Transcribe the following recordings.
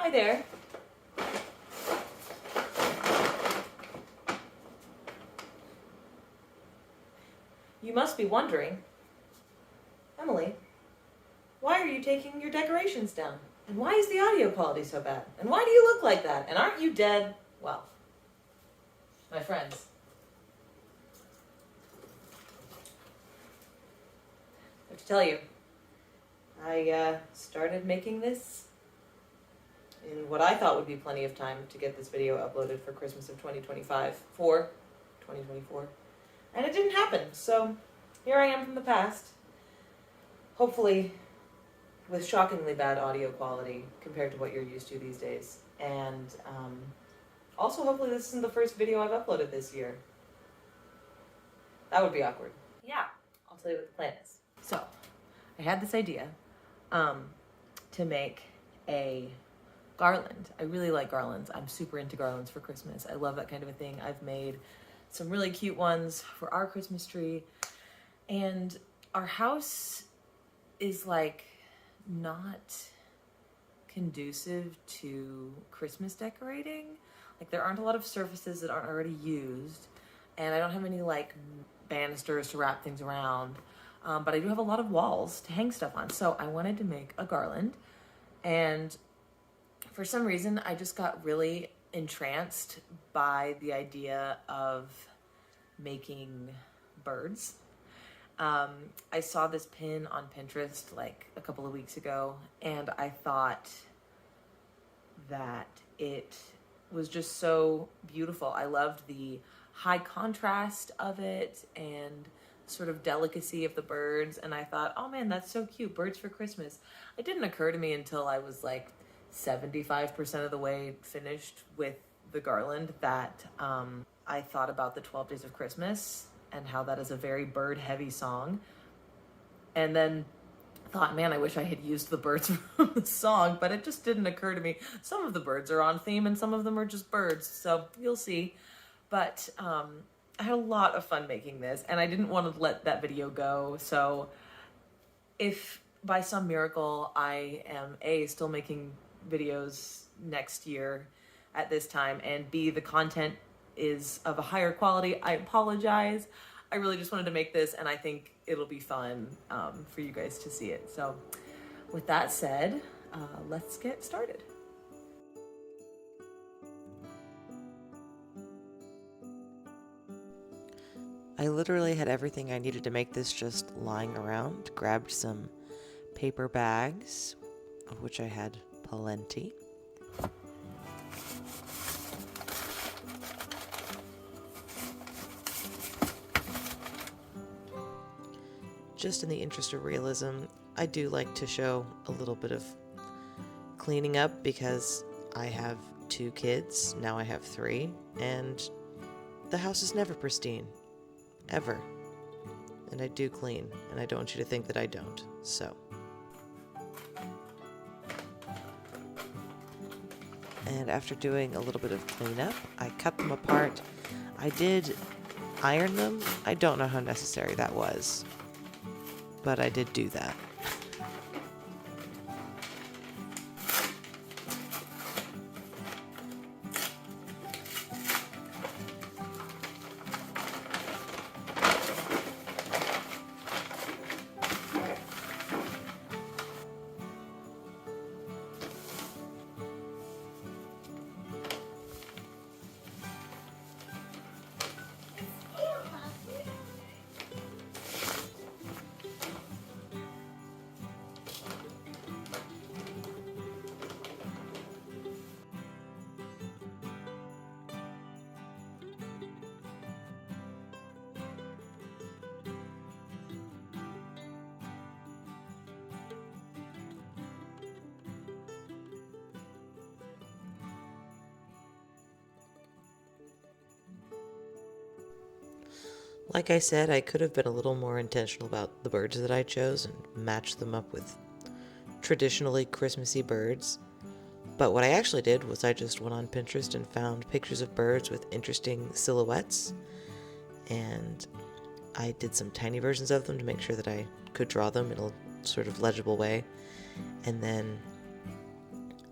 Hi there. You must be wondering, Emily, why are you taking your decorations down? And why is the audio quality so bad? And why do you look like that? And aren't you dead? Well, my friends, I have to tell you, I started making this in what I thought would be plenty of time to get this video uploaded for Christmas of 2024. And it didn't happen, so here I am from the past, hopefully with shockingly bad audio quality compared to what you're used to these days. And also hopefully this isn't the first video I've uploaded this year. That would be awkward. Yeah, I'll tell you what the plan is. So, I had this idea to make a garland. I really like garlands. I'm super into garlands for Christmas. I love that kind of a thing. I've made some really cute ones for our Christmas tree. And our house is like not conducive to Christmas decorating. Like there aren't a lot of surfaces that aren't already used. And I don't have any like banisters to wrap things around. But I do have a lot of walls to hang stuff on. So I wanted to make a garland. And for some reason, I just got really entranced by the idea of making birds. I saw this pin on Pinterest like a couple of weeks ago, and I thought that it was just so beautiful. I loved the high contrast of it and sort of delicacy of the birds, and I thought, oh man, that's so cute, birds for Christmas. It didn't occur to me until I was like 75% of the way finished with the garland that I thought about the 12 Days of Christmas and how that is a very bird-heavy song. And then thought, man, I wish I had used the birds from the song, but it just didn't occur to me. Some of the birds are on theme and some of them are just birds, so you'll see. But I had a lot of fun making this, and I didn't want to let that video go. So if by some miracle I am A, still making videos next year at this time, and B, the content is of a higher quality, I apologize. I really just wanted to make this, and I think it'll be fun for you guys to see it. So with that said, let's get started. I literally had everything I needed to make this just lying around. Grabbed some paper bags, of which I had plenty. Just in the interest of realism, I do like to show a little bit of cleaning up because I have 2 kids, now I have 3, and the house is never pristine. Ever. And I do clean, and I don't want you to think that I don't, so. And after doing a little bit of cleanup, I cut them apart. I did iron them. I don't know how necessary that was, but I did do that. Like I said, I could have been a little more intentional about the birds that I chose and matched them up with traditionally Christmassy birds. But what I actually did was I just went on Pinterest and found pictures of birds with interesting silhouettes, and I did some tiny versions of them to make sure that I could draw them in a sort of legible way. And then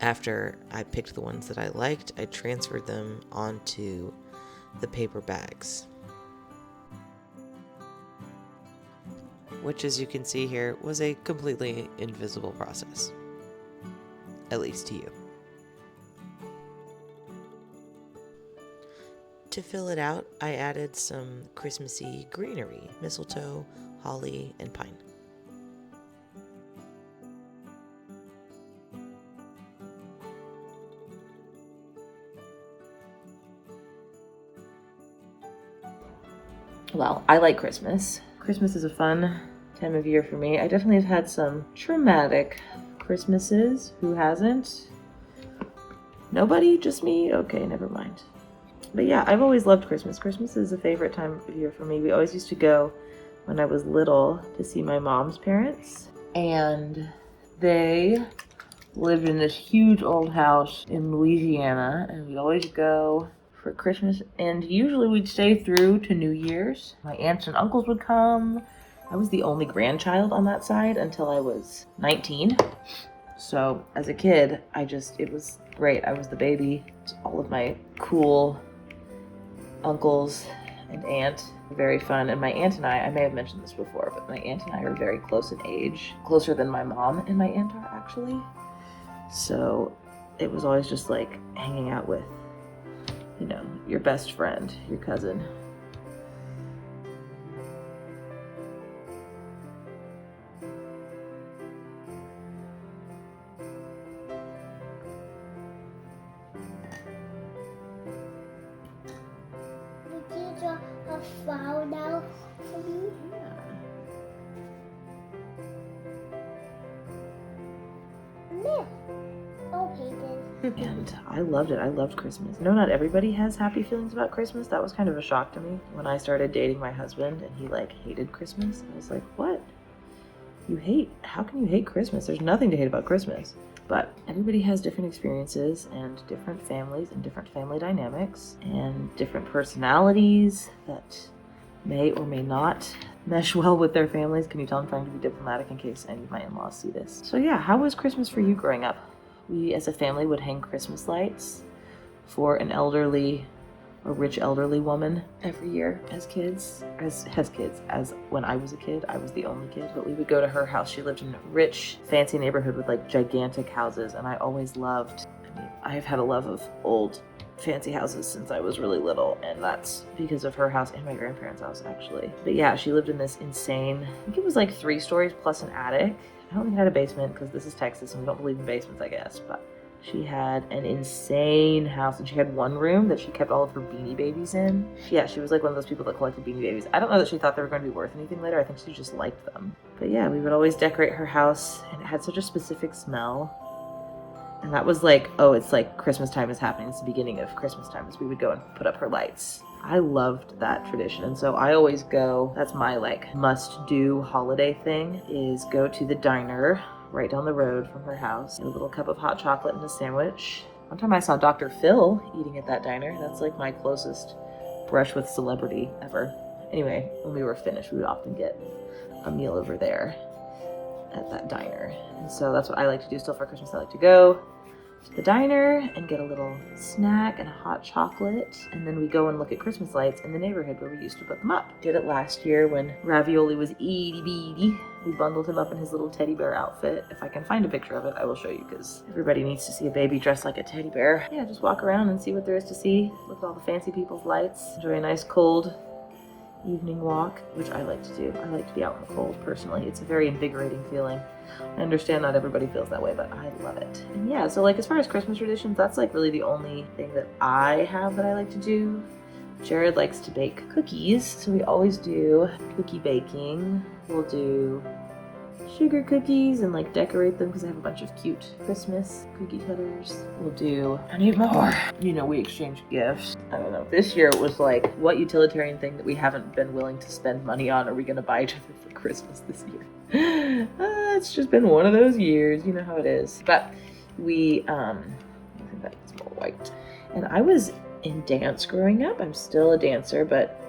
After I picked the ones that I liked, I transferred them onto the paper bags, which, as you can see here, was a completely invisible process, at least to you. To fill it out, I added some Christmassy greenery, mistletoe, holly, and pine. Well, I like Christmas. Christmas is a fun time of year for me. I definitely have had some traumatic Christmases. Who hasn't? Nobody? Just me? Okay, never mind. But yeah, I've always loved Christmas. Christmas is a favorite time of year for me. We always used to go when I was little to see my mom's parents. And they lived in this huge old house in Louisiana. And we'd always go for Christmas. And usually we'd stay through to New Year's. My aunts and uncles would come. I was the only grandchild on that side until I was 19. So as a kid, it was great. I was the baby. All of my cool uncles and aunt were very fun. And my aunt and I may have mentioned this before, but my aunt and I are very close in age, closer than my mom and my aunt are actually. So it was always just like hanging out with, your best friend, your cousin. A flower now for me? Yeah. Okay, then. And I loved it. I loved Christmas. Not everybody has happy feelings about Christmas. That was kind of a shock to me when I started dating my husband and he hated Christmas. I was like, what? How can you hate Christmas? There's nothing to hate about Christmas. But everybody has different experiences and different families and different family dynamics and different personalities that may or may not mesh well with their families. Can you tell I'm trying to be diplomatic in case any of my in-laws see this? So yeah, how was Christmas for you growing up? We as a family would hang Christmas lights for a rich elderly woman every year as kids. As when I was a kid, I was the only kid, but we would go to her house. She lived in a rich, fancy neighborhood with gigantic houses, and I always loved, I've had a love of old, fancy houses since I was really little, and that's because of her house and my grandparents' house, actually. But yeah, she lived in this insane, I think it was 3 stories plus an attic. I don't think it had a basement because this is Texas and we don't believe in basements, I guess, but she had an insane house, and she had one room that she kept all of her Beanie Babies in. Yeah, she was one of those people that collected Beanie Babies. I don't know that she thought they were going to be worth anything later. I think she just liked them. But yeah, we would always decorate her house, and it had such a specific smell. And that was it's Christmas time is happening. It's the beginning of Christmas time, as we would go and put up her lights. I loved that tradition, and so I always go, that's my must-do holiday thing, is go to the diner right down the road from her house, get a little cup of hot chocolate and a sandwich. One time I saw Dr. Phil eating at that diner. That's my closest brush with celebrity ever. Anyway, when we were finished, we would often get a meal over there at that diner. And so that's what I like to do still for Christmas. I like to go to the diner and get a little snack and a hot chocolate, and then we go and look at Christmas lights in the neighborhood where we used to put them up. Did it last year when Ravioli was itty bitty. We bundled him up in his little teddy bear outfit. If I can find a picture of it, I will show you, because everybody needs to see a baby dressed like a teddy bear. Yeah, just walk around and see what there is to see. Look at all the fancy people's lights. Enjoy a nice cold evening walk, which I like to do. I like to be out in the cold, personally. It's a very invigorating feeling. I understand not everybody feels that way, but I love it. And yeah, so as far as Christmas traditions, that's really the only thing that I have that I like to do. Jared likes to bake cookies, so we always do cookie baking. We'll do sugar cookies and decorate them because I have a bunch of cute Christmas cookie cutters. We'll do, I need more. We exchange gifts. I don't know. This year it was what utilitarian thing that we haven't been willing to spend money on are we going to buy each other for Christmas this year? It's just been one of those years. You know how it is. But we, I think that's more white. And I was in dance growing up. I'm still a dancer, but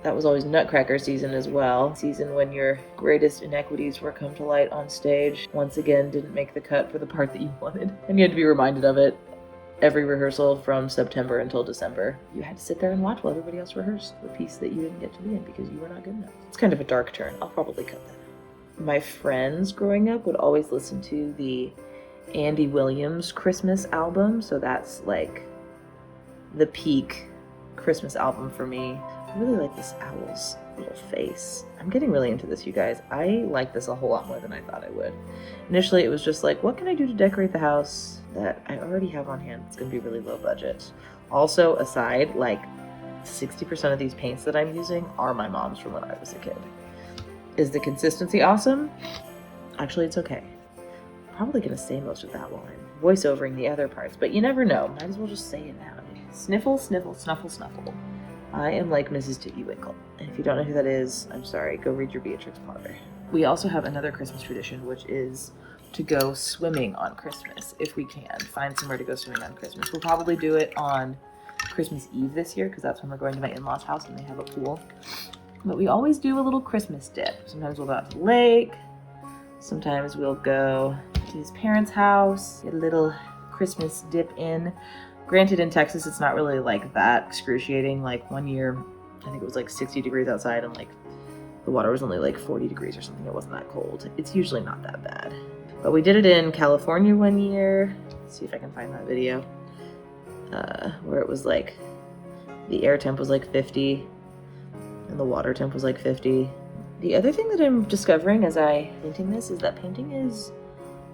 That was always Nutcracker season as well. Season when your greatest inequities were come to light on stage. Once again, didn't make the cut for the part that you wanted. And you had to be reminded of it every rehearsal from September until December. You had to sit there and watch while everybody else rehearsed the piece that you didn't get to be in because you were not good enough. It's kind of a dark turn. I'll probably cut that. My friends growing up would always listen to the Andy Williams Christmas album. So that's like the peak Christmas album for me. I really like this owl's little face. I'm getting really into this, you guys. I like this a whole lot more than I thought I would. Initially, it was just like, what can I do to decorate the house that I already have on hand? It's gonna be really low budget. Also, aside, like 60% of these paints that I'm using are my mom's from when I was a kid. Is the consistency awesome? Actually, it's okay. I'm probably gonna say most of that while I'm voiceovering the other parts, but you never know. Might as well just say it now. Sniffle, sniffle, snuffle, snuffle. I am like Mrs. Tittywinkle. And if you don't know who that is, I'm sorry, go read your Beatrix Potter. We also have another Christmas tradition, which is to go swimming on Christmas, if we can. Find somewhere to go swimming on Christmas. We'll probably do it on Christmas Eve this year, because that's when we're going to my in-laws' house and they have a pool. But we always do a little Christmas dip. Sometimes we'll go out to the lake. Sometimes we'll go to his parents' house, get a little Christmas dip in. Granted, in Texas, it's not really like that excruciating. Like one year, I think it was like 60 degrees outside and like the water was only like 40 degrees or something. It wasn't that cold. It's usually not that bad. But we did it in California one year. Let's see if I can find that video. Where it was like, the air temp was like 50 and the water temp was like 50. The other thing that I'm discovering as I painting this is that painting is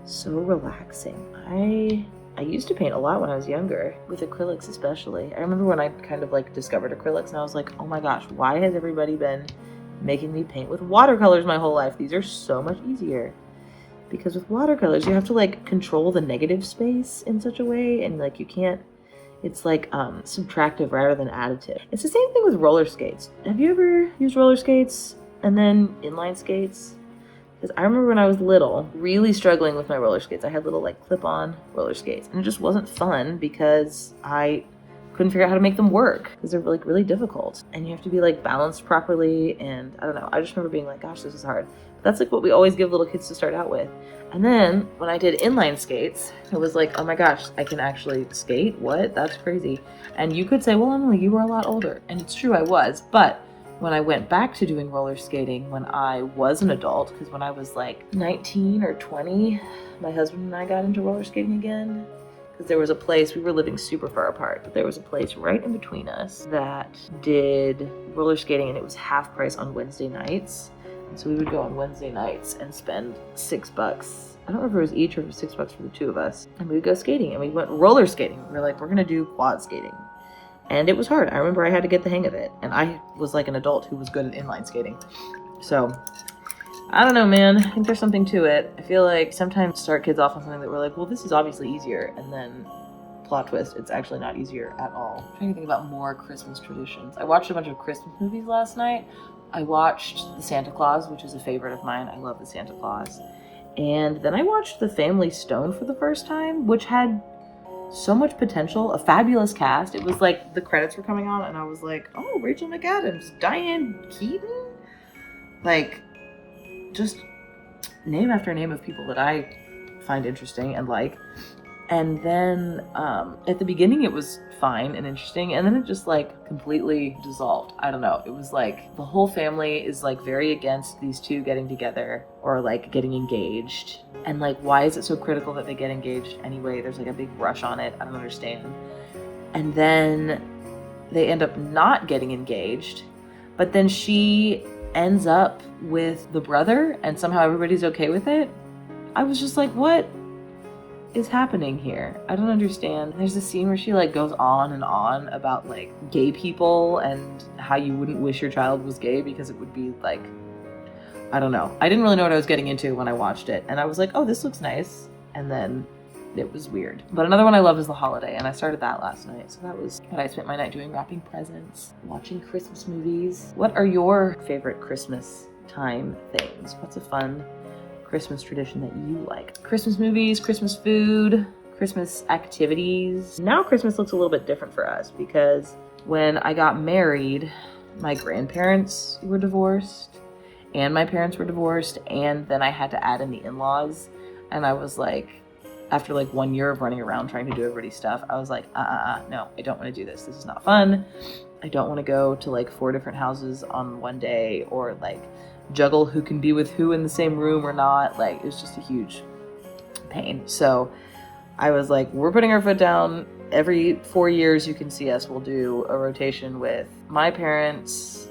so relaxing. I used to paint a lot when I was younger, with acrylics especially. I remember when I kind of like discovered acrylics and I was like, oh my gosh, why has everybody been making me paint with watercolors my whole life? These are so much easier. Because with watercolors, you have to like control the negative space in such a way, and like you can't, it's like subtractive rather than additive. It's the same thing with roller skates. Have you ever used roller skates and then inline skates? Because I remember when I was little, really struggling with my roller skates. I had little like clip-on roller skates, and it just wasn't fun because I couldn't figure out how to make them work because they're like really difficult. And you have to be like balanced properly, and I don't know. I just remember being like, gosh, this is hard. But that's like what we always give little kids to start out with. And then when I did inline skates, it was like, oh my gosh, I can actually skate? What? That's crazy. And you could say, well, Emily, you were a lot older. And it's true, I was. But when I went back to doing roller skating when I was an adult, because when I was like 19 or 20, my husband and I got into roller skating again. Because there was a place, we were living super far apart, but there was a place right in between us that did roller skating, and it was half price on Wednesday nights. And so we would go on Wednesday nights and spend $6. I don't remember if it was each or if it was $6 for the two of us. And we would go skating, and we went roller skating. We were like, we're gonna do quad skating. And it was hard. I remember I had to get the hang of it. And I was like an adult who was good at inline skating. So, I don't know, man. I think there's something to it. I feel like sometimes start kids off on something that we're like, well, this is obviously easier. And then, plot twist, it's actually not easier at all. I'm trying to think about more Christmas traditions. I watched a bunch of Christmas movies last night. I watched The Santa Claus, which is a favorite of mine. I love The Santa Claus. And then I watched The Family Stone for the first time, which had so much potential, a fabulous cast. It was like the credits were coming on and I was like, oh, Rachel McAdams, Diane Keaton, like just name after name of people that I find interesting and like. And then at the beginning it was fine and interesting, and then it just like completely dissolved. I don't know, it was like the whole family is like very against these two getting together or like getting engaged, and like why is it so critical that they get engaged anyway? There's like a big rush on it. I don't understand. And then they end up not getting engaged, but then she ends up with the brother and somehow everybody's okay with it. I was just like, what is happening here? I don't understand. There's a scene where she like goes on and on about like gay people and how you wouldn't wish your child was gay because it would be like, I don't know. I didn't really know what I was getting into when I watched it, and I was like, oh, this looks nice, and then it was weird. But another one I love is The Holiday, and I started that last night, so that was what I spent my night doing, wrapping presents, watching Christmas movies. What are your favorite Christmas time things? What's a fun Christmas tradition that you like? Christmas movies, Christmas food, Christmas activities. Now Christmas looks a little bit different for us because when I got married, my grandparents were divorced and my parents were divorced, and then I had to add in the in-laws, and I was like, after like 1 year of running around trying to do everybody's stuff, I was like, no, I don't want to do this. This is not fun. I don't want to go to like 4 different houses on one day, or like juggle who can be with who in the same room or not. Like, it was just a huge pain. So I was like, we're putting our foot down. Every 4 years you can see us, we'll do a rotation with my parents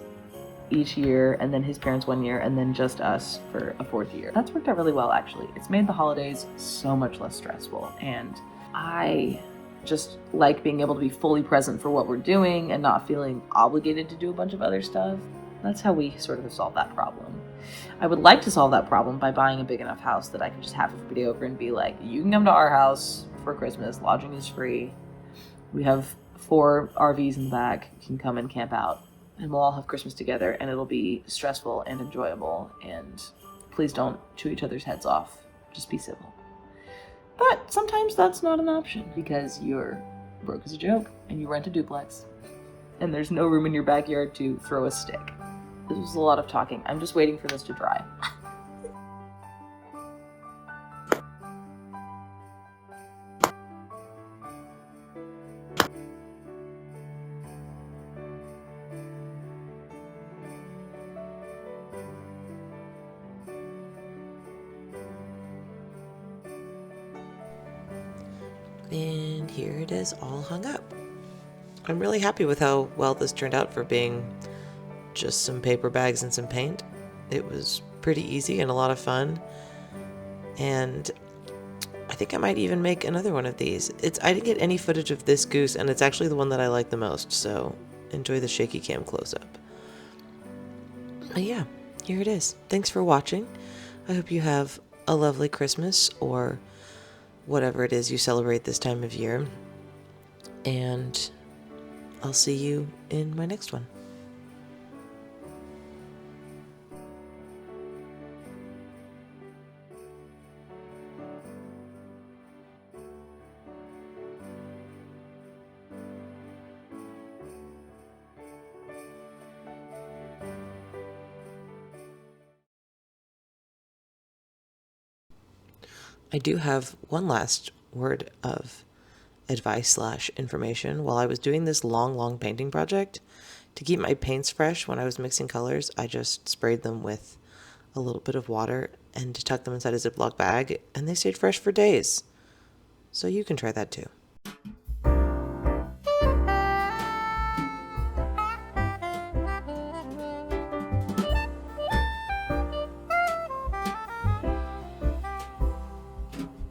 each year, and then his parents 1 year, and then just us for a 4th year. That's worked out really well, actually. It's made the holidays so much less stressful, and I just like being able to be fully present for what we're doing and not feeling obligated to do a bunch of other stuff. That's how we sort of have solved that problem. I would like to solve that problem by buying a big enough house that I can just have everybody over and be like, you can come to our house for Christmas, lodging is free. We have 4 RVs in the back, you can come and camp out, and we'll all have Christmas together, and it'll be stressful and enjoyable, and please don't chew each other's heads off. Just be civil. But sometimes that's not an option because you're broke as a joke and you rent a duplex and there's no room in your backyard to throw a stick. This was a lot of talking. I'm just waiting for this to dry. And here it is all hung up. I'm really happy with how well this turned out for being just some paper bags and some paint. It was pretty easy and a lot of fun. And I think I might even make another one of these. I didn't get any footage of this goose, and it's actually the one that I like the most, so enjoy the shaky cam close-up. But yeah, here it is. Thanks for watching. I hope you have a lovely Christmas, or whatever it is you celebrate this time of year. And I'll see you in my next one. I do have one last word of advice / information. While I was doing this long painting project, to keep my paints fresh when I was mixing colors, I just sprayed them with a little bit of water and tucked them inside a Ziploc bag, and they stayed fresh for days. So you can try that too.